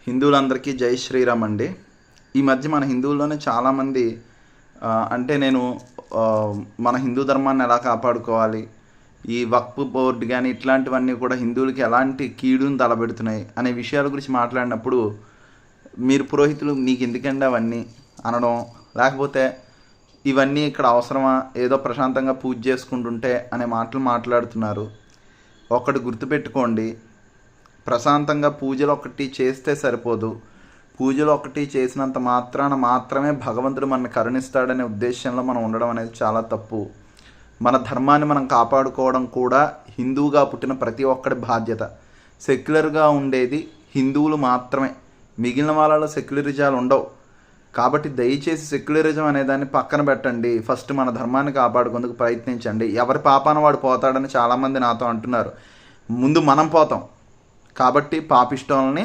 హిందువులందరికీ జై శ్రీరామ్ అండి. ఈ మధ్య మన హిందువుల్లోనే చాలామంది అంటే నేను మన హిందూ ధర్మాన్ని ఎలా కాపాడుకోవాలి, ఈ వక్ఫ్ బోర్డు కానీ ఇట్లాంటివన్నీ కూడా హిందువులకి ఎలాంటి కీడును తలబెడుతున్నాయి అనే విషయాల గురించి మాట్లాడినప్పుడు మీరు పురోహితులు నీకు ఎందుకండి అవన్నీ అనడం, లేకపోతే ఇవన్నీ ఇక్కడ అవసరమా, ఏదో ప్రశాంతంగా పూజ చేసుకుంటుంటే అనే మాటలు మాట్లాడుతున్నారు. ఒకటి గుర్తుపెట్టుకోండి, ప్రశాంతంగా పూజలు ఒకటి చేస్తే సరిపోదు. పూజలు ఒకటి చేసినంత మాత్రమే భగవంతుడు మనల్ని కరుణిస్తాడనే ఉద్దేశంలో మనం ఉండడం అనేది చాలా తప్పు. మన ధర్మాన్ని మనం కాపాడుకోవడం కూడా హిందువుగా పుట్టిన ప్రతి ఒక్కడి బాధ్యత. సెక్యులర్గా ఉండేది హిందువులు మాత్రమే, మిగిలిన వాళ్ళలో సెక్యులరిజాలు ఉండవు. కాబట్టి దయచేసి సెక్యులరిజం అనేదాన్ని పక్కన పెట్టండి. ఫస్ట్ మన ధర్మాన్ని కాపాడుకుందుకు ప్రయత్నించండి. ఎవరి పాపాన వాడు పోతాడని చాలామంది నాతో అంటున్నారు. ముందు మనం పోతాం. కాబట్టి పాపిష్టోల్ని